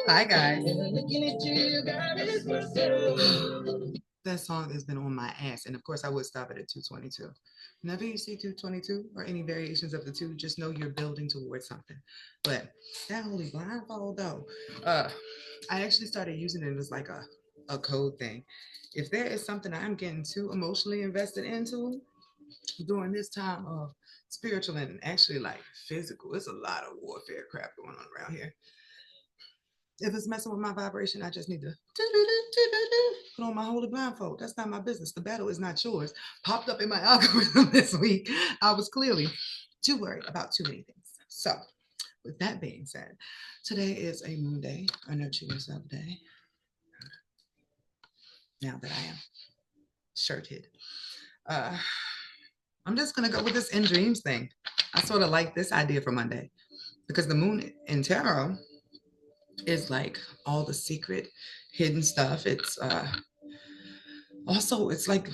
Hi guys. That song has been on my ass, and of course I would stop it at 222. Whenever you see 222 or any variations of the two, just know you're building towards something. But that holy blindfold though, I actually started using it as like a code thing. If there is something I'm getting too emotionally invested into during this time of spiritual and actually like physical, it's a lot of warfare crap going on around here. If it's messing with my vibration, I just need to put on my holy blindfold. That's not my business. The battle is not yours. Popped up in my algorithm this week. I was clearly too worried about too many things. So, with that being said, today is a moon day, a nurture yourself day. Now that I am shirted, uh, I'm just gonna go with this in dreams thing. I sort of like this idea for Monday because the moon in tarot is like all the secret hidden stuff. It's also it's like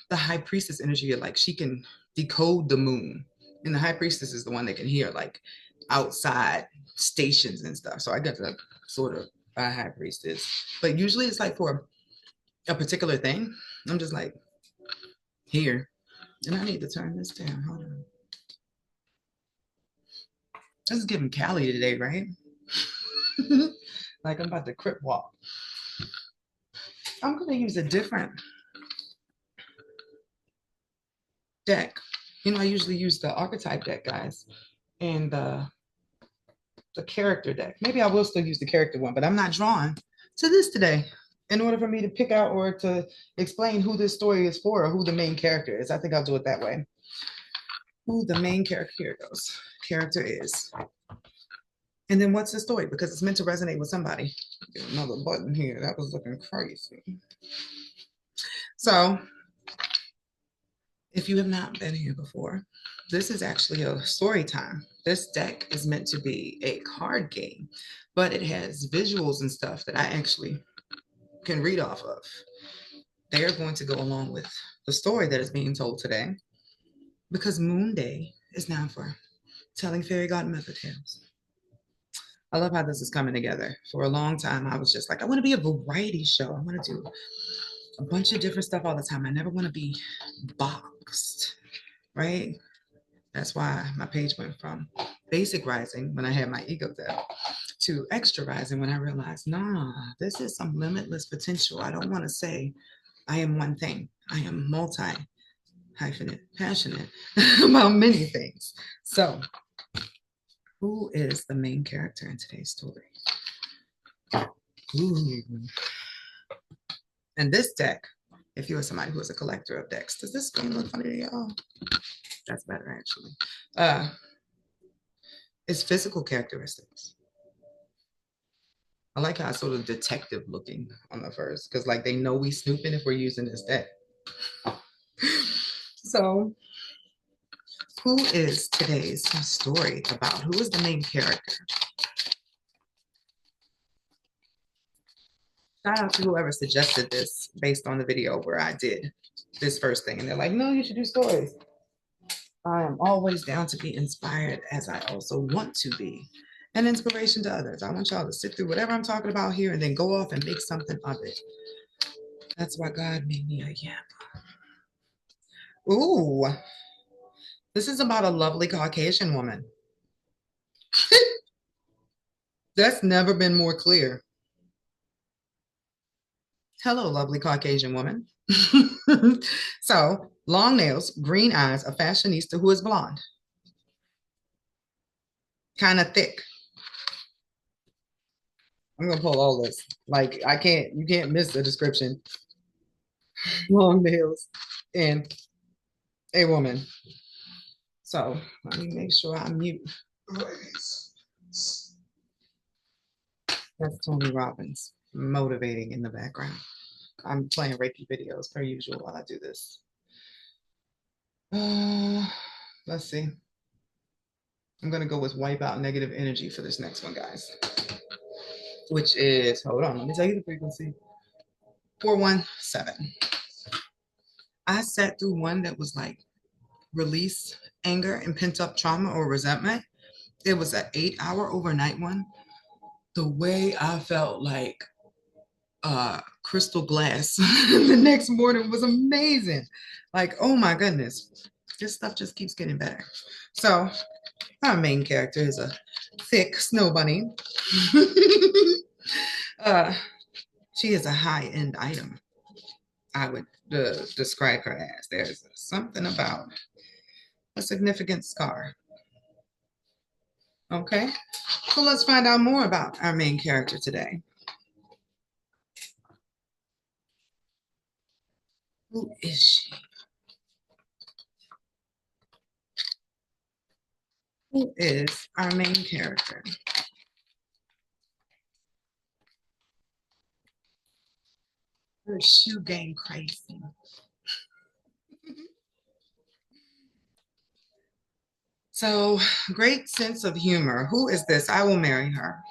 the high priestess energy, like she can decode the moon, and the high priestess is the one that can hear like outside stations and stuff. So I get to sort of a high priestess, but usually it's like for a particular thing. I'm just like here, and I need to turn this down. Hold on. This is giving Cali today, right? Like I'm about to crip walk. I'm gonna use a different deck. You know, I usually use the archetype deck, guys, and the character deck. Maybe I will still use the character one, but I'm not drawn to this today. In order for me to pick out or to explain who this story is for or who the main character is, I think I'll do it that way. Who the main character, here goes, character is. And then what's the story? Because it's meant to resonate with somebody. Another button here. That was looking crazy. So if you have not been here before, this is actually a story time. This deck is meant to be a card game, but it has visuals and stuff that I actually can read off of. They are going to go along with the story that is being told today because Moon Day is now for telling fairy godmother tales. I love how this is coming together. For a long time, I was just like, I want to be a variety show. I want to do a bunch of different stuff all the time. I never want to be boxed, right? That's why my page went from basic rising when I had my ego death to extra rising when I realized, nah, this is some limitless potential. I don't want to say I am one thing. I am multi hyphenate, passionate about many things. So, who is the main character in today's story? Ooh. And this deck, if you are somebody who is a collector of decks, does this screen look funny to y'all? That's better actually. It's physical characteristics. I like how it's sort of detective looking on the first, because like they know we snooping if we're using this deck. So, who is today's story about? Who is the main character? Shout out to whoever suggested this based on the video where I did this first thing. And they're like, no, you should do stories. I am always down to be inspired, as I also want to be an inspiration to others. I want y'all to sit through whatever I'm talking about here and then go off and make something of it. That's why God made me a yap. Ooh, this is about a lovely Caucasian woman. That's never been more clear. Hello, lovely Caucasian woman. So, long nails, green eyes, a fashionista who is blonde. Kind of thick. I'm gonna pull all this. Like you can't miss the description. Long nails and a woman. So let me make sure I mute. That's Tony Robbins motivating in the background. I'm playing Reiki videos per usual while I do this. Let's see. I'm gonna go with wipe out negative energy for this next one, guys. Which is, hold on, let me tell you the frequency. 417. I sat through one that was like release anger and pent up trauma or resentment. It was an 8 hour overnight one. The way I felt like crystal glass the next morning was amazing. Like, oh my goodness, this stuff just keeps getting better. So, our main character is a thick snow bunny. uh, she is a high end item, I would describe her as. There's something about a significant scar. Okay, so let's find out more about our main character today. Who is she? Who is our main character? Her shoe game crazy. So, great sense of humor. Who is this? I will marry her.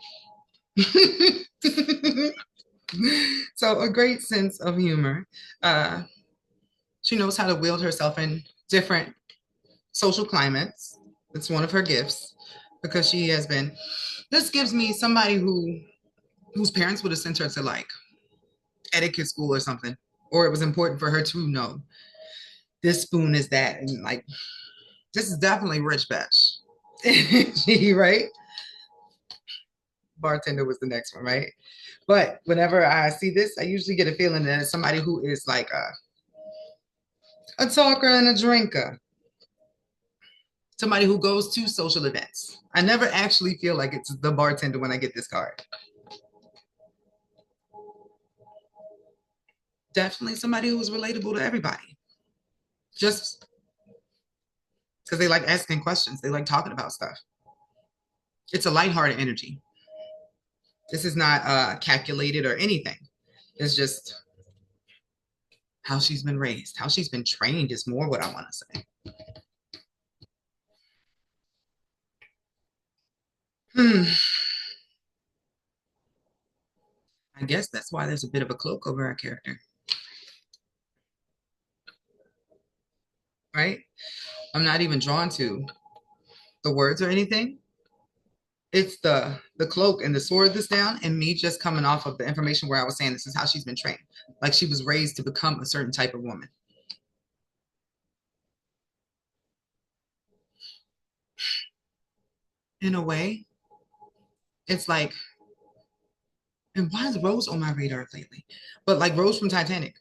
So, a great sense of humor. Uh, she knows how to wield herself in different social climates. It's one of her gifts because she has been. This gives me somebody whose parents would have sent her to like etiquette school or something, or it was important for her to know this spoon is that, and like this is definitely rich bitch. Right? Bartender was the next one, right? But whenever I see this, I usually get a feeling that it's somebody who is like a talker and a drinker, somebody who goes to social events. I never actually feel like it's the bartender when I get this card. Definitely somebody who is relatable to everybody. Just because they like asking questions, they like talking about stuff. It's a lighthearted energy. This is not calculated or anything. It's just how she's been raised, how she's been trained is more what I want to say. Hmm. I guess that's why there's a bit of a cloak over our character, right? I'm not even drawn to the words or anything. It's the cloak and the sword that's down, and me just coming off of the information where I was saying this is how she's been trained. Like she was raised to become a certain type of woman. In a way, it's like, and why is Rose on my radar lately? But like Rose from Titanic.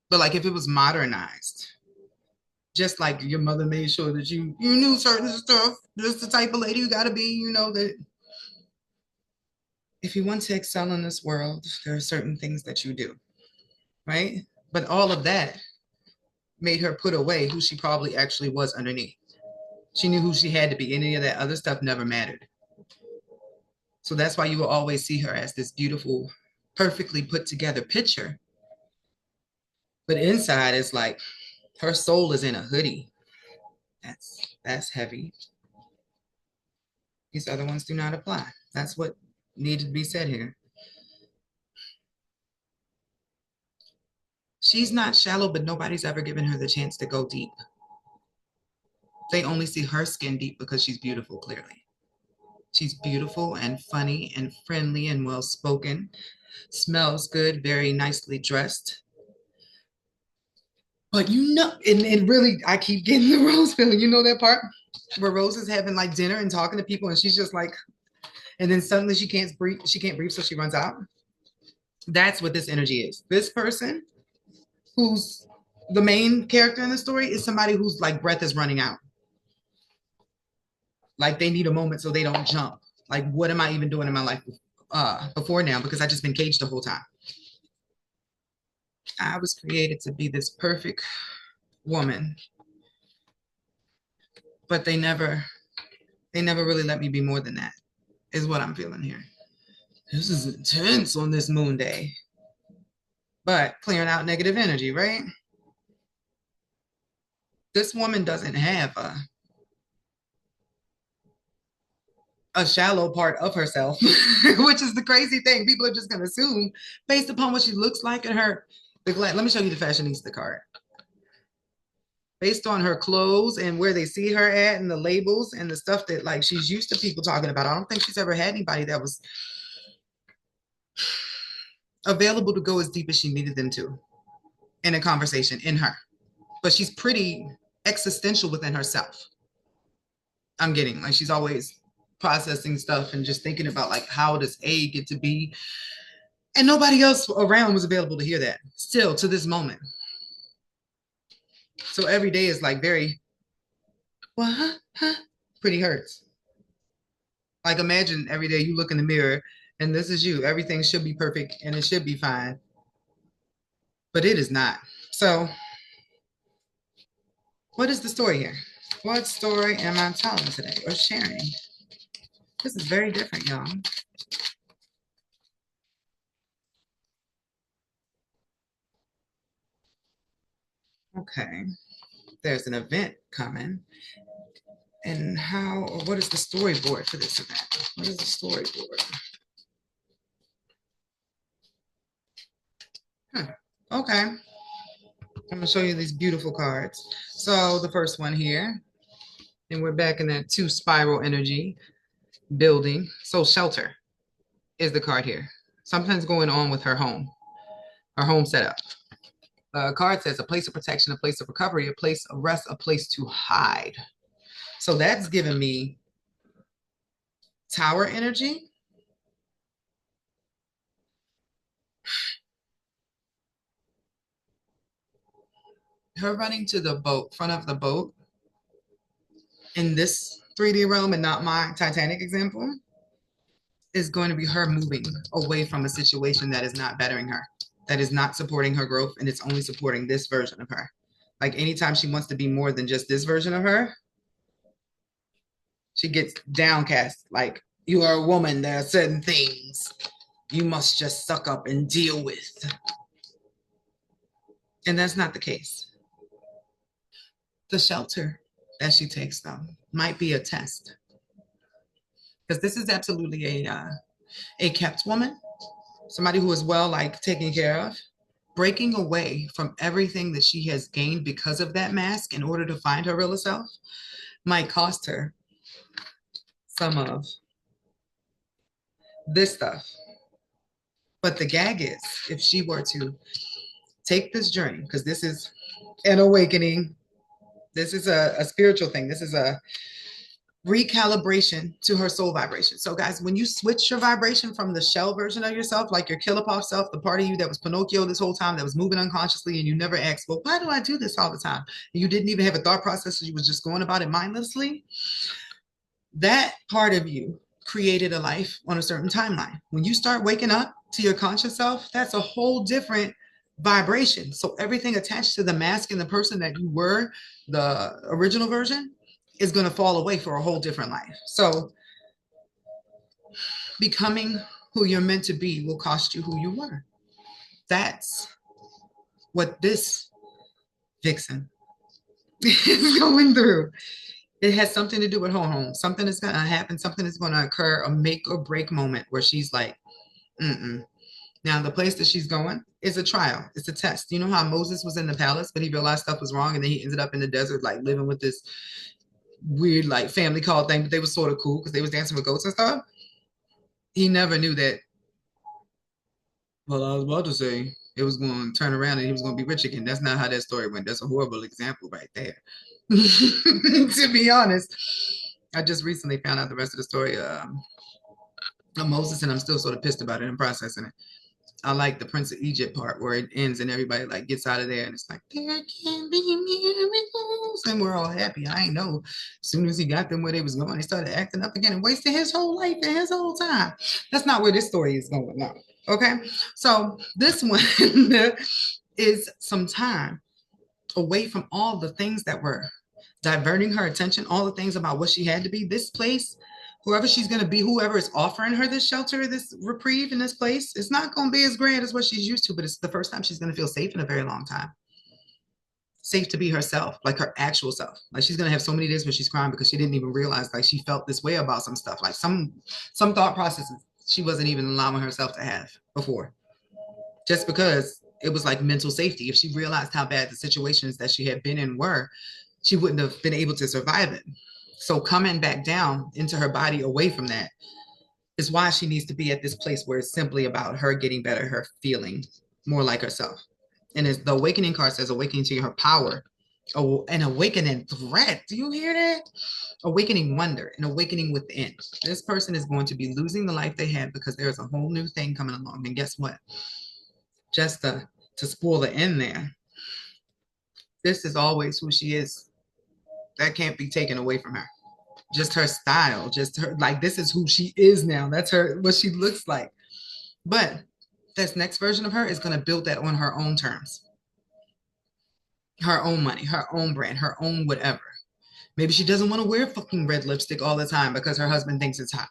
But like if it was modernized, just like your mother made sure that you knew certain stuff. This is the type of lady you gotta be, you know, that if you want to excel in this world, there are certain things that you do, right? But all of that made her put away who she probably actually was underneath. She knew who she had to be. Any of that other stuff never mattered. So that's why you will always see her as this beautiful, perfectly put together picture. But inside is like her soul is in a hoodie. That's heavy. These other ones do not apply. That's what needed to be said here. She's not shallow, but nobody's ever given her the chance to go deep. They only see her skin deep because she's beautiful, clearly. She's beautiful and funny and friendly and well spoken, smells good, very nicely dressed. But you know, and really, I keep getting the Rose feeling. You know that part where Rose is having like dinner and talking to people, and she's just like, and then suddenly she can't breathe. She can't breathe, so she runs out. That's what this energy is. This person who's the main character in the story is somebody whose like breath is running out. Like they need a moment so they don't jump. Like, what am I even doing in my life before now? Because I just been caged the whole time. I was created to be this perfect woman, but they never really let me be more than that, is what I'm feeling here. This is intense on this moon day, but clearing out negative energy, right? This woman doesn't have a shallow part of herself, which is the crazy thing. People are just going to assume based upon what she looks like and her. Let me show you the fashionista card. based on her clothes and where they see her at and the labels and the stuff that like she's used to people talking about. I don't think she's ever had anybody that was available to go as deep as she needed them to in a conversation in her. But she's pretty existential within herself. I'm getting like she's always processing stuff and just thinking about like how does A get to B, and nobody else around was available to hear that still to this moment. So every day is like very well, huh? Pretty hurts. Like imagine every day you look in the mirror and this is you. Everything should be perfect and it should be fine, but it is not. So what is the story here? What story am I telling today or sharing? This is very different, y'all. Okay, there's an event coming. And how, or what is the storyboard for this event? What is the storyboard? Okay, I'm gonna show you these beautiful cards. So the first one here, and we're back in that two spiral energy building. So shelter is the card here. Something's going on with her home setup. Card says a place of protection, a place of recovery, a place of rest, a place to hide. So that's giving me tower energy. Her running to the boat, front of the boat in this 3D realm and not my Titanic example is going to be her moving away from a situation that is not bettering her, that is not supporting her growth, and it's only supporting this version of her. Like anytime she wants to be more than just this version of her, she gets downcast. Like, you are a woman, there are certain things you must just suck up and deal with. And that's not the case. The shelter that she takes, though, might be a test. Because this is absolutely a kept woman, somebody who is well like taken care of, breaking away from everything that she has gained because of that mask in order to find her real self might cost her some of this stuff. But the gag is if she were to take this journey, because this is an awakening, this is a spiritual thing, this is a recalibration to her soul vibration. So, guys, when you switch your vibration from the shell version of yourself, like your killer pop self, the part of you that was Pinocchio this whole time, that was moving unconsciously, and you never asked, well, why do I do this all the time? And you didn't even have a thought process, so you was just going about it mindlessly. That part of you created a life on a certain timeline. When you start waking up to your conscious self, that's a whole different vibration. So everything attached to the mask and the person that you were, the original version, is going to fall away for a whole different life. So becoming who you're meant to be will cost you who you were. That's what this vixen is going through. It has something to do with her home. Something is going to happen. Something is going to occur, a make or break moment where she's like, mm-mm. Now, the place that she's going is a trial. It's a test. You know how Moses was in the palace, but he realized stuff was wrong, and then he ended up in the desert, like living with this weird, like family called thing, but they were sort of cool because they was dancing with goats and stuff. He never knew that. Well, I was about to say it was going to turn around and he was going to be rich again. That's not how that story went. That's a horrible example right there. To be honest, I just recently found out the rest of the story of Moses, and I'm still sort of pissed about it and processing it. I like the Prince of Egypt part where it ends and everybody like gets out of there and it's like there can be miracles and we're all happy. I ain't know. As soon as he got them where they was going, he started acting up again and wasting his whole life and his whole time. That's not where this story is going now. Okay, so this one is some time away from all the things that were diverting her attention, all the things about what she had to be. This place, whoever she's going to be, whoever is offering her this shelter, this reprieve in this place, it's not going to be as grand as what she's used to, but it's the first time she's going to feel safe in a very long time. Safe to be herself, like her actual self. Like she's going to have so many days where she's crying because she didn't even realize like she felt this way about some stuff, like some thought processes she wasn't even allowing herself to have before, just because It was like mental safety. If she realized how bad the situations that she had been in were, she wouldn't have been able to survive it. So coming back down into her body away from that is why she needs to be at this place where it's simply about her getting better, her feeling more like herself. And as the awakening card says, awakening to her power, oh, an awakening threat. Do you hear that? Awakening wonder, an awakening within. This person is going to be losing the life they had because there's a whole new thing coming along. And guess what? Just to spoil the end there, this is always who she is. That can't be taken away from her. Just her style, just her, like, this is who she is now. That's her, what she looks like. But this next version of her is going to build that on her own terms, her own money, her own brand, her own whatever. Maybe she doesn't want to wear fucking red lipstick all the time because her husband thinks it's hot.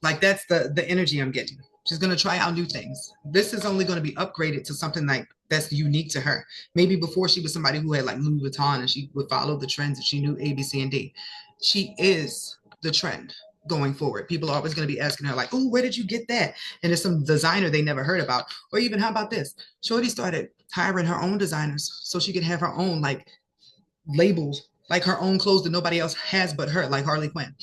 Like, that's the energy I'm getting. She's going to try out new things. This is only going to be upgraded to something like that's unique to her. Maybe before she was somebody who had like Louis Vuitton and she would follow the trends if she knew A, B, C, and D. She is the trend going forward. People are always going to be asking her like, oh, where did you get that? And it's some designer they never heard about. Or even, how about this? Shorty started hiring her own designers so she could have her own like labels, like her own clothes that nobody else has but her, like Harley Quinn.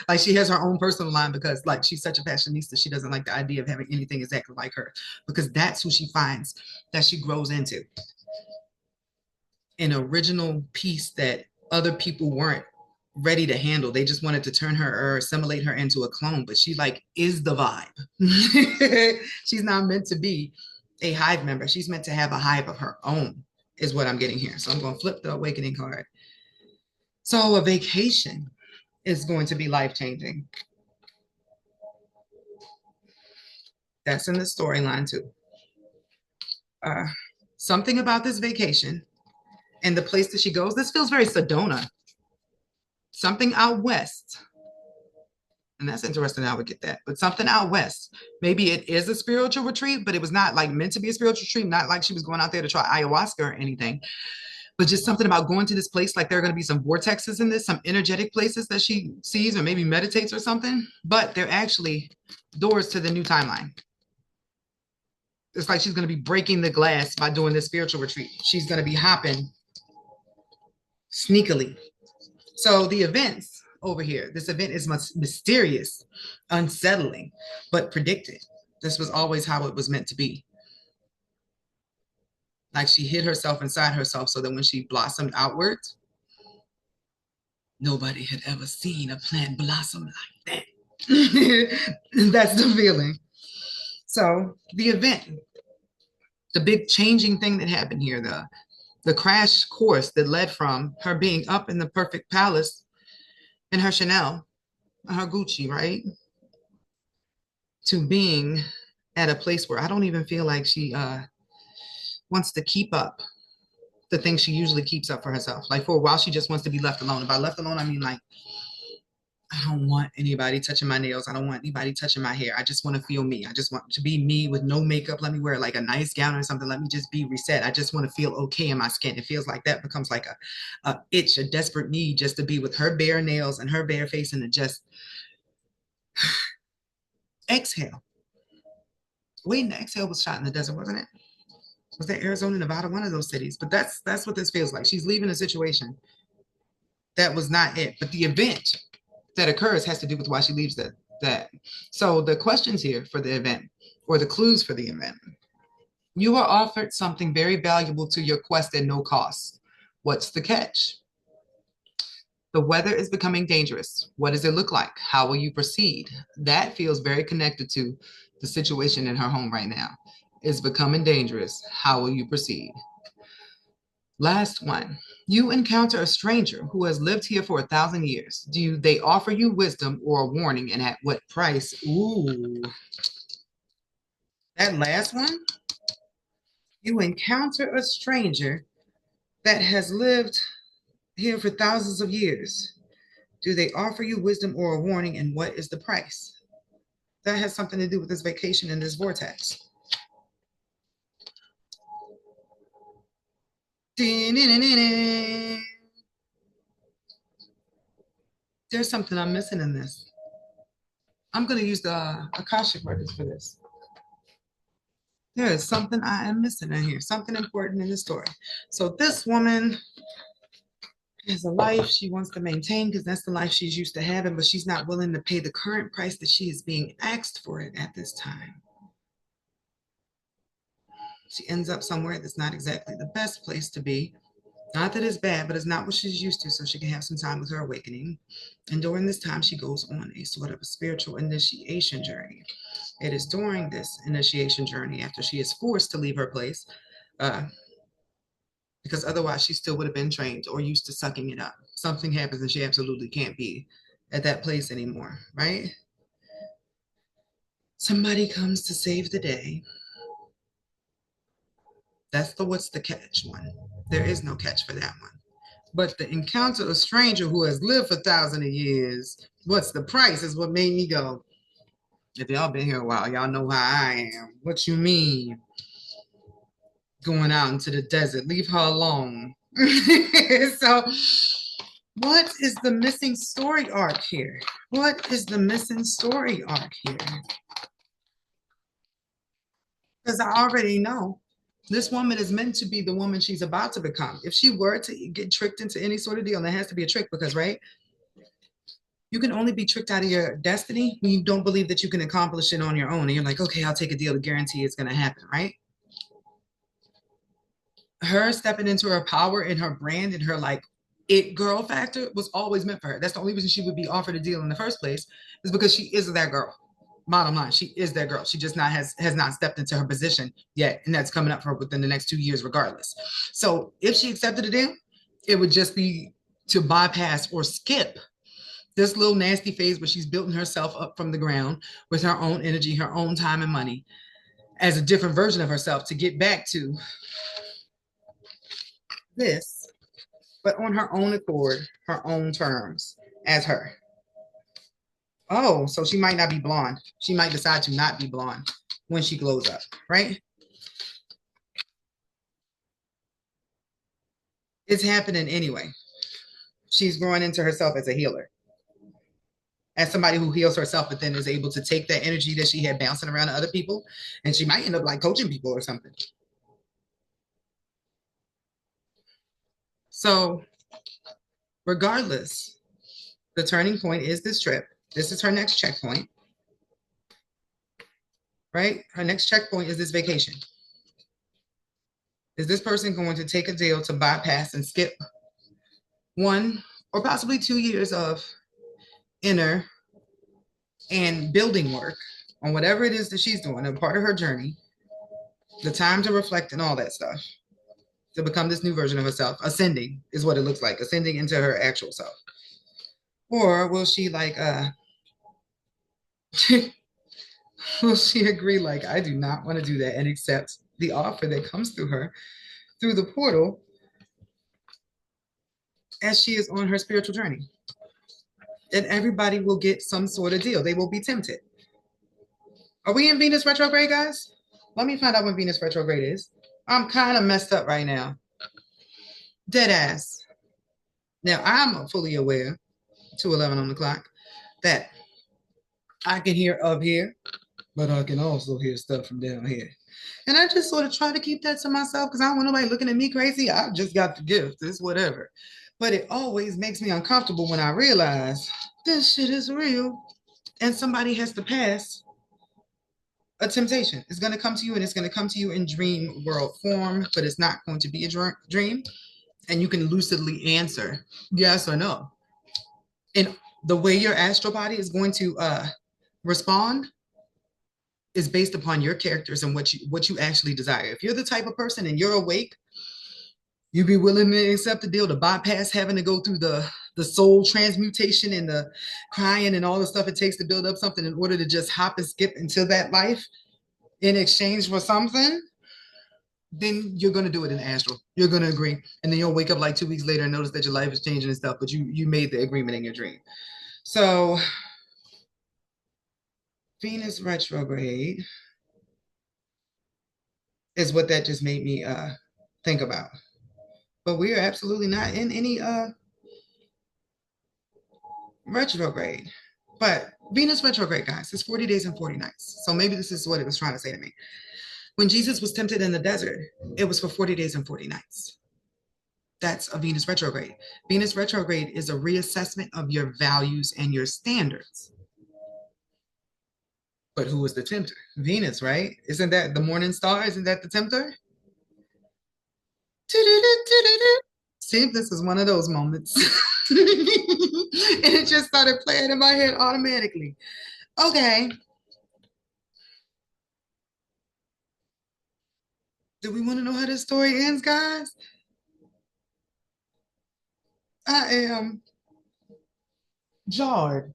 Like, she has her own personal line because like she's such a fashionista. She doesn't like the idea of having anything exactly like her because that's who she finds that she grows into. An original piece that other people weren't ready to handle. They just wanted to turn her or assimilate her into a clone, but she like is the vibe. She's not meant to be a hive member. She's meant to have a hive of her own, is what I'm getting here. So I'm going to flip the awakening card. So a vacation is going to be life-changing. That's in the storyline too. Uh, Something about this vacation and the place that she goes, this feels very Sedona. Something out west. And that's interesting. I would get that. But something out west. Maybe it is a spiritual retreat, but it was not like meant to be a spiritual retreat. Not like she was going out there to try ayahuasca or anything. But just something about going to this place, like there are going to be some vortexes in this, some energetic places that she sees or maybe meditates or something, but they're actually doors to the new timeline. It's like she's going to be breaking the glass by doing this spiritual retreat. She's going to be hopping sneakily. So the events over here, this event is much mysterious, unsettling, but predicted. This was always how it was meant to be. Like, she hid herself inside herself so that when she blossomed outwards, nobody had ever seen a plant blossom like that. That's the feeling. So the event, the big changing thing that happened here, the crash course that led from her being up in the perfect palace in her Chanel, her Gucci, right, to being at a place where I don't even feel like she wants to keep up the things she usually keeps up for herself. Like, for a while, she just wants to be left alone. And by left alone, I mean like, I don't want anybody touching my nails. I don't want anybody touching my hair. I just want to feel me. I just want to be me with no makeup. Let me wear like a nice gown or something. Let me just be reset. I just want to feel okay in my skin. It feels like that becomes like a itch, a desperate need just to be with her bare nails and her bare face and to just exhale. Waiting to exhale was shot in the desert, wasn't it? Was that Arizona, Nevada, one of those cities? But that's what this feels like. She's leaving a situation that was not it. But the event that occurs has to do with why she leaves that. So the questions here for the event, or the clues for the event: you are offered something very valuable to your quest at no cost. What's the catch? The weather is becoming dangerous. What does it look like? How will you proceed? That feels very connected to the situation in her home right now. It's becoming dangerous. How will you proceed? Last one. You encounter a stranger who has lived here for 1,000 years. Do they offer you wisdom or a warning, and at what price? Ooh, that last one. You encounter a stranger that has lived here for thousands of years. Do they offer you wisdom or a warning, and what is the price? That has something to do with this vacation and this vortex. There's something I'm missing in this. I'm going to use the Akashic records for this. There is something I am missing in here, something important in the story. So this woman has a life she wants to maintain because that's the life she's used to having, but she's not willing to pay the current price that she is being asked for it at this time. She ends up somewhere that's not exactly the best place to be. Not that it's bad, but it's not what she's used to, so she can have some time with her awakening. And during this time, she goes on a sort of a spiritual initiation journey. It is during this initiation journey, after she is forced to leave her place, uh, because otherwise she still would have been trained or used to sucking it up. Something happens and she absolutely can't be at that place anymore, right? Somebody comes to save the day. That's the what's the catch one. There is no catch for that one. But the encounter of a stranger who has lived for thousands of years, what's the price is what made me go, if y'all been here a while, y'all know how I am. What you mean? Going out into the desert, leave her alone. So, what is the missing story arc here? What is the missing story arc here? Because I already know this woman is meant to be the woman she's about to become. If she were to get tricked into any sort of deal, and there has to be a trick because, right, you can only be tricked out of your destiny when you don't believe that you can accomplish it on your own. And you're like, okay, I'll take a deal to guarantee it's going to happen, right? Her stepping into her power and her brand and her like it girl factor was always meant for her. That's the only reason she would be offered a deal in the first place is because she is that girl. Bottom line, she is that girl. She just not has not stepped into her position yet, and that's coming up for her within the next 2 years, regardless. So if she accepted a deal, it would just be to bypass or skip this little nasty phase where she's building herself up from the ground with her own energy, her own time and money as a different version of herself to get back to this, but on her own accord, her own terms as her. Oh, so she might not be blonde. She might decide to not be blonde when she glows up, right? It's happening anyway. She's growing into herself as a healer, as somebody who heals herself, but then is able to take that energy that she had bouncing around to other people, and she might end up like coaching people or something. So, regardless, the turning point is this trip. This is her next checkpoint, right? Her next checkpoint is this vacation. Is this person going to take a deal to bypass and skip 1 or possibly 2 years of inner and building work on whatever it is that she's doing, a part of her journey, the time to reflect and all that stuff, to become this new version of herself, ascending is what it looks like, ascending into her actual self? Or will she like will she agree like I do not want to do that and accept the offer that comes through her through the portal as she is on her spiritual journey? And everybody will get some sort of deal. They will be tempted. Are we in Venus retrograde, guys? Let me find out when Venus retrograde is. I'm kind of messed up right now. Dead ass. Now, I'm fully aware, 2:11 on the clock, that I can hear up here, but I can also hear stuff from down here. And I just sort of try to keep that to myself because I don't want nobody looking at me crazy. I just got the gift. It's whatever. But it always makes me uncomfortable when I realize this shit is real and somebody has to pass a temptation. It's going to come to you and it's going to come to you in dream world form, but it's not going to be a dream. And you can lucidly answer yes or no. And the way your astral body is going to respond is based upon your characters and what you actually desire. If you're the type of person and you're awake, you'd be willing to accept the deal to bypass having to go through the soul transmutation and the crying and all the stuff it takes to build up something in order to just hop and skip into that life in exchange for something, then you're going to do it in astral. You're going to agree. And then you'll wake up like 2 weeks later and notice that your life is changing and stuff, but you made the agreement in your dream. So Venus retrograde is what that just made me think about. But we are absolutely not in any retrograde. But Venus retrograde, guys, it's 40 days and 40 nights. So maybe this is what it was trying to say to me. When Jesus was tempted in the desert, it was for 40 days and 40 nights. That's a Venus retrograde. Venus retrograde is a reassessment of your values and your standards. But who was the tempter? Venus, right? Isn't that the morning star? Isn't that the tempter? See, this is one of those moments. And it just started playing in my head automatically. Okay. Do we want to know how this story ends, guys? I am jarred.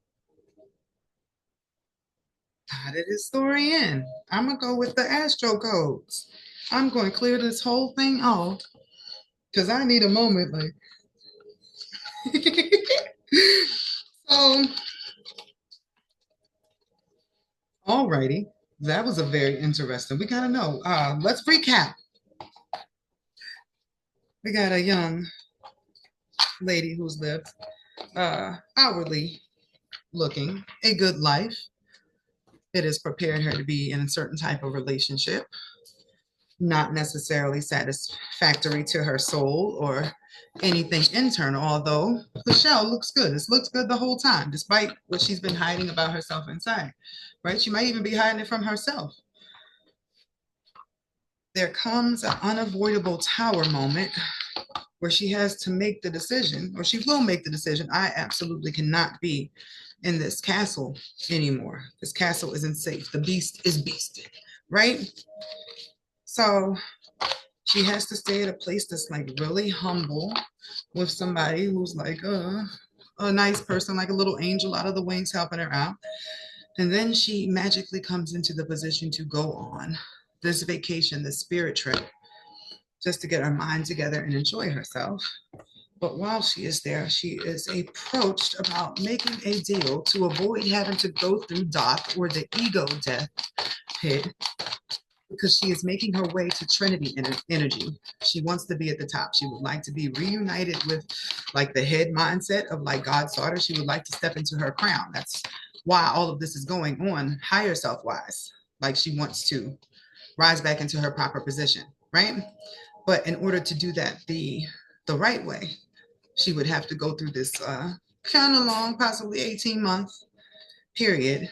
How did this story end? I'm going to go with the astro codes. I'm going to clear this whole thing off because I need a moment. Like, so, alrighty. That was a very interesting. We gotta know. Let's recap. We got a young lady who's lived outwardly looking a good life. It has prepared her to be in a certain type of relationship, not necessarily satisfactory to her soul or anything internal, although the shell looks good. It looks good the whole time, despite what she's been hiding about herself inside, right? She might even be hiding it from herself. There comes an unavoidable tower moment where she has to make the decision, or she will make the decision. I absolutely cannot be in this castle anymore. This castle isn't safe. The beast is beasted, right? So she has to stay at a place that's like really humble with somebody who's like a nice person, like a little angel out of the wings helping her out. And then she magically comes into the position to go on this vacation, this spirit trip, just to get her mind together and enjoy herself. But while she is there, she is approached about making a deal to avoid having to go through Doth or the ego death pit, because she is making her way to Trinity energy. She wants to be at the top. She would like to be reunited with like the head mindset of like God's daughter. She would like to step into her crown. That's why all of this is going on higher self wise. Like she wants to rise back into her proper position, right? But in order to do that the right way, she would have to go through this kind of long, possibly 18-month period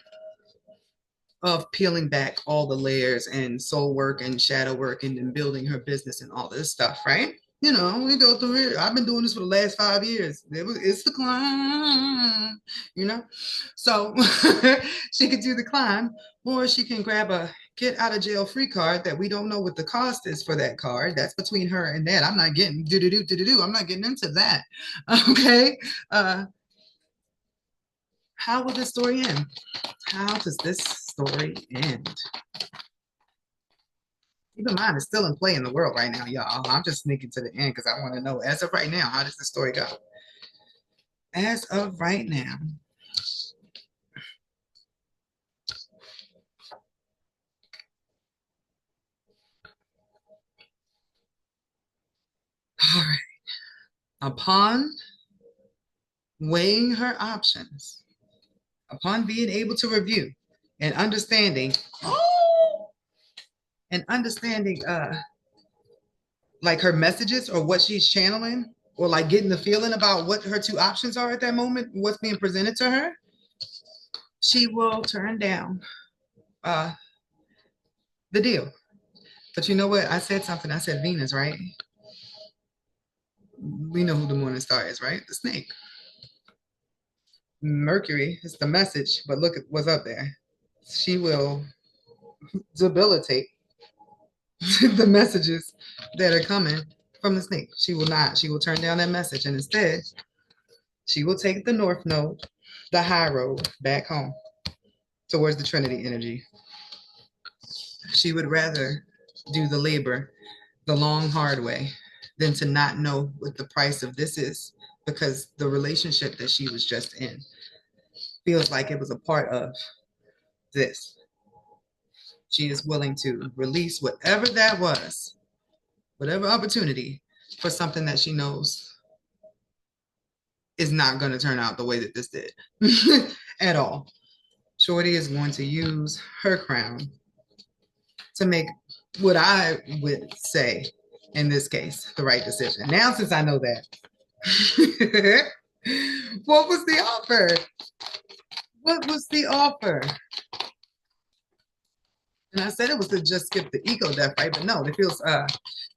of peeling back all the layers and soul work and shadow work and then building her business and all this stuff, right? You know, we go through it. I've been doing this for the last 5 years. It's the climb, you know? So she could do the climb, or she can grab a get out of jail free card that we don't know what the cost is for that card. That's between her and that. I'm not getting do. I'm not getting into that. Okay. How will this story end? How does this story end? Keep in mind, it's still in play in the world right now, y'all. I'm just sneaking to the end because I want to know, as of right now, how does the story go? As of right now, all right. Upon weighing her options, upon being able to review and understanding, like her messages or what she's channeling, or like getting the feeling about what her two options are at that moment, what's being presented to her, she will turn down uh, the deal. But you know what? I said something. I said Venus, right? We know who the morning star is, right? The snake. Mercury is the message, but look at what's up there. She will debilitate the messages that are coming from the snake. She will not. She will turn down that message, and instead, she will take the north node, the high road, back home towards the Trinity energy. She would rather do the labor the long, hard way than to not know what the price of this is, because the relationship that she was just in feels like it was a part of this. She is willing to release whatever that was, whatever opportunity, for something that she knows is not going to turn out the way that this did at all. Shorty is going to use her crown to make what I would say in this case, the right decision. Now, since I know that, what was the offer? What was the offer? And I said it was to just skip the ego death, right? But no, it feels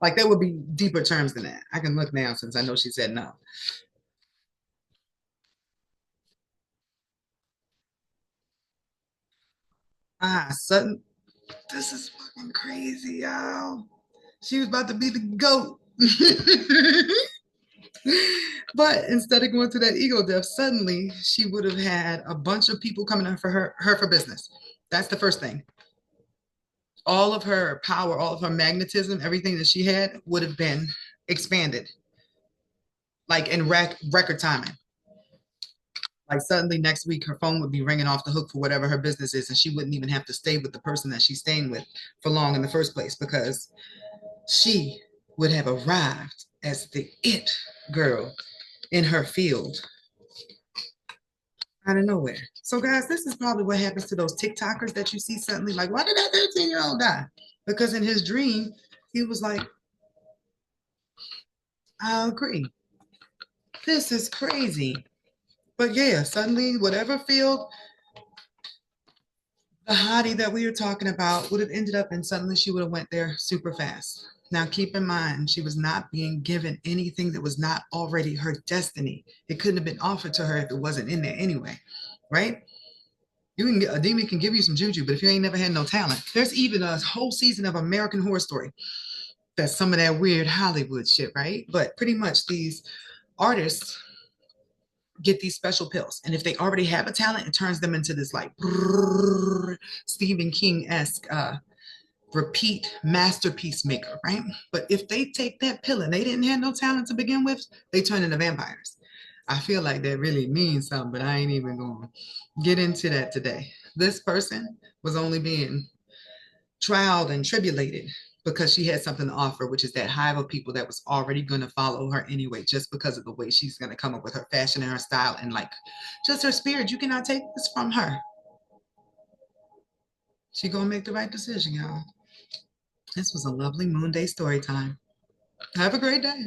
like there would be deeper terms than that. I can look now since I know she said no. Sudden, this is fucking crazy, y'all. She was about to be the goat. But instead of going to that ego death, suddenly she would have had a bunch of people coming in for her for business. That's the first thing. All of her power, all of her magnetism, everything that she had would have been expanded, like in record timing. Like suddenly next week, her phone would be ringing off the hook for whatever her business is, and she wouldn't even have to stay with the person that she's staying with for long in the first place because she would have arrived as the it girl in her field out of nowhere. So, guys, this is probably what happens to those TikTokers that you see suddenly, like, why did that 13-year-old die? Because in his dream, he was like, I agree. This is crazy. But yeah, suddenly, whatever field the hottie that we were talking about would have ended up in, suddenly she would have went there super fast. Now, keep in mind, she was not being given anything that was not already her destiny. It couldn't have been offered to her if it wasn't in there anyway, right? You can get a demon can give you some juju, but if you ain't never had no talent, there's even a whole season of American Horror Story. That's some of that weird Hollywood shit, right? But pretty much these artists get these special pills, and if they already have a talent, it turns them into this like Stephen King-esque repeat masterpiece maker, right? But if they take that pill and they didn't have no talent to begin with, they turn into vampires. I feel like that really means something, but I ain't even going to get into that today. This person was only being trialed and tribulated because she had something to offer, which is that hive of people that was already going to follow her anyway, just because of the way she's going to come up with her fashion and her style and like just her spirit. You cannot take this from her. She gonna make the right decision, y'all. This was a lovely moon day story time. Have a great day.